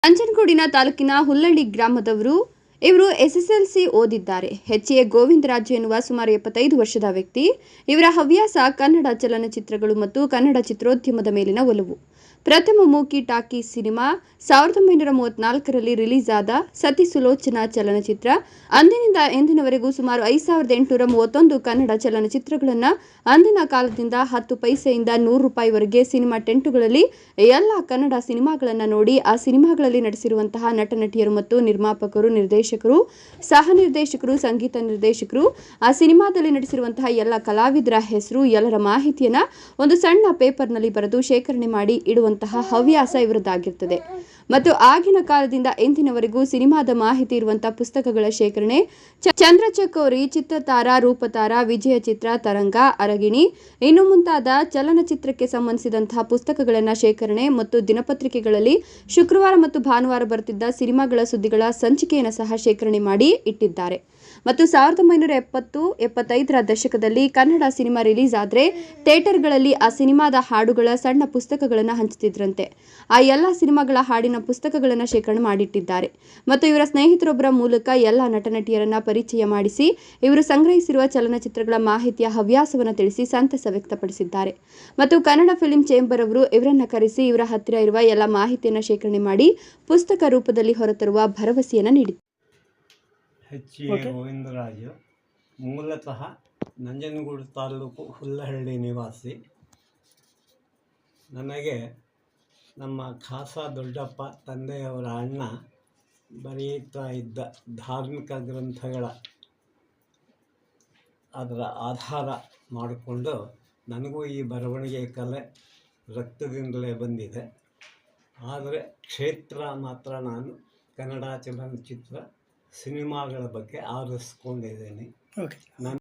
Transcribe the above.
ನಂಜನಗೂಡಿನ ತಾಲೂಕಿನ ಹುಲ್ಲಳ್ಳಿ ಗ್ರಾಮದವರು. ಇವರು ಎಸ್ಎಸ್ಎಲ್ಸಿ ಓದಿದ್ದಾರೆ. ಎಚ್ಎ ಗೋವಿಂದರಾಜು ಎನ್ನುವ ಸುಮಾರು 75 ವರ್ಷದ ವ್ಯಕ್ತಿ. ಇವರ ಹವ್ಯಾಸ ಕನ್ನಡ ಚಲನಚಿತ್ರಗಳು ಮತ್ತು ಕನ್ನಡ ಚಿತ್ರೋದ್ಯಮದ ಮೇಲಿನ ಒಲವು. ಪ್ರಥಮ ಮೂಕಿ ಟಾಕೀಸ್ ಸಿನಿಮಾ 1934ರಲ್ಲಿ ರಿಲೀಸ್ ಆದ ಸತಿ ಸುಲೋಚನಾ ಚಲನಚಿತ್ರ. ಅಂದಿನಿಂದ ಇಂದಿನವರೆಗೂ ಸುಮಾರು 5831 ಕನ್ನಡ ಚಲನಚಿತ್ರಗಳನ್ನು ಅಂದಿನ ಕಾಲದಿಂದ 10 ಪೈಸೆಯಿಂದ 100 ರೂಪಾಯಿವರೆಗೆ ಸಿನಿಮಾ ಟೆಂಟುಗಳಲ್ಲಿ ಎಲ್ಲ ಕನ್ನಡ ಸಿನಿಮಾಗಳನ್ನು ನೋಡಿ ಆ ಸಿನಿಮಾಗಳಲ್ಲಿ ನಟಿಸಿರುವಂತಹ ನಟ ನಟಿಯರು ಮತ್ತು ನಿರ್ಮಾಪಕರು, ನಿರ್ದೇಶಕರು, ಸಹ ನಿರ್ದೇಶಕರು, ಸಂಗೀತ ನಿರ್ದೇಶಕರು, ಆ ಸಿನಿಮಾದಲ್ಲಿ ನಟಿಸಿರುವಂತಹ ಎಲ್ಲ ಕಲಾವಿದರ ಹೆಸರು, ಎಲ್ಲರ ಮಾಹಿತಿಯನ್ನ ಒಂದು ಸಣ್ಣ ಪೇಪರ್ನಲ್ಲಿ ಬರೆದು ಶೇಖರಣೆ ಮಾಡಿ ಇಡುವಂತಹ ಹವ್ಯಾಸ ಇವರದ್ದಾಗಿರುತ್ತದೆ. ಮತ್ತು ಆಗಿನ ಕಾಲದಿಂದ ಇಂದಿನವರೆಗೂ ಸಿನಿಮಾದ ಮಾಹಿತಿ ಇರುವಂತಹ ಪುಸ್ತಕಗಳ ಶೇಖರಣೆ ಚಂದ್ರಚಕೋರಿ, ಚಿತ್ರತಾರ, ರೂಪತಾರ, ವಿಜಯ ಚಿತ್ರ, ತರಂಗ, ಅರಗಿಣಿ ಇನ್ನು ಮುಂತಾದ ಚಲನಚಿತ್ರಕ್ಕೆ ಸಂಬಂಧಿಸಿದಂತಹ ಪುಸ್ತಕಗಳನ್ನು ಶೇಖರಣೆ ಮತ್ತು ದಿನಪತ್ರಿಕೆಗಳಲ್ಲಿ ಶುಕ್ರವಾರ ಮತ್ತು ಭಾನುವಾರ ಬರುತ್ತಿದ್ದ ಸಿನಿಮಾಗಳ ಸುದ್ದಿಗಳ ಸಂಚಿಕೆಯನ್ನು ಸಹ ಶೇಖರಣೆ ಮಾಡಿ ಇಟ್ಟಿದ್ದಾರೆ. ಮತ್ತು 1970-75ರ ದಶಕದಲ್ಲಿ ಕನ್ನಡ ಸಿನಿಮಾ ರಿಲೀಸ್ ಆದರೆ ಥಿಯೇಟರ್ಗಳಲ್ಲಿ ಆ ಸಿನಿಮಾದ ಹಾಡುಗಳ ಸಣ್ಣ ಪುಸ್ತಕಗಳನ್ನು ಹಂಚುತ್ತಿದ್ರಂತೆ. ಆ ಎಲ್ಲ ಸಿನಿಮಾಗಳ ಹಾಡಿನ ಪುಸ್ತಕಗಳನ್ನು ಶೇಖರಣೆ ಮಾಡಿಟ್ಟಿದ್ದಾರೆ. ಮತ್ತು ಇವರ ಸ್ನೇಹಿತರೊಬ್ಬರ ಮೂಲಕ ಎಲ್ಲ ನಟ ನಟಿಯರನ್ನ ಪರಿಚಯ ಮಾಡಿಸಿ ಇವರು ಸಂಗ್ರಹಿಸಿರುವ ಚಲನಚಿತ್ರಗಳ ಮಾಹಿತಿಯ ಹವ್ಯಾಸವನ್ನು ತಿಳಿಸಿ ಸಂತಸ ವ್ಯಕ್ತಪಡಿಸಿದ್ದಾರೆ. ಮತ್ತು ಕನ್ನಡ ಫಿಲ್ಮ್ ಚೇಂಬರ್ ಅವರು ಇವರನ್ನ ಕರೆಸಿ ಇವರ ಹತ್ತಿರ ಇರುವ ಎಲ್ಲ ಮಾಹಿತಿಯನ್ನು ಶೇಖರಣೆ ಮಾಡಿ ಪುಸ್ತಕ ರೂಪದಲ್ಲಿ ಹೊರತರುವ ಭರವಸೆಯನ್ನು ನೀಡಿದ್ದಾರೆ. ಎಚ್ಎ ಗೋವಿಂದರಾಜು, ಮೂಲತಃ ನಂಜನಗೂಡು ತಾಲೂಕು ಹುಲ್ಲಹಳ್ಳಿ ನಿವಾಸಿ. ನನಗೆ ನಮ್ಮ ಖಾಸ ದೊಡ್ಡಪ್ಪ, ತಂದೆಯವರ ಅಣ್ಣ ಬರೆಯುತ್ತಾ ಇದ್ದ ಧಾರ್ಮಿಕ ಗ್ರಂಥಗಳ ಅದರ ಆಧಾರ ಮಾಡಿಕೊಂಡು ನನಗೂ ಈ ಬರವಣಿಗೆ ಕಲೆ ರಕ್ತದಿಂದಲೇ ಬಂದಿದೆ. ಆದರೆ ಕ್ಷೇತ್ರ ಮಾತ್ರ ನಾನು ಕನ್ನಡ ಚಲನಚಿತ್ರ ಸಿನಿಮಾಗಳ ಬಗ್ಗೆ ಆರಿಸ್ಕೊಂಡಿದ್ದೇನೆ.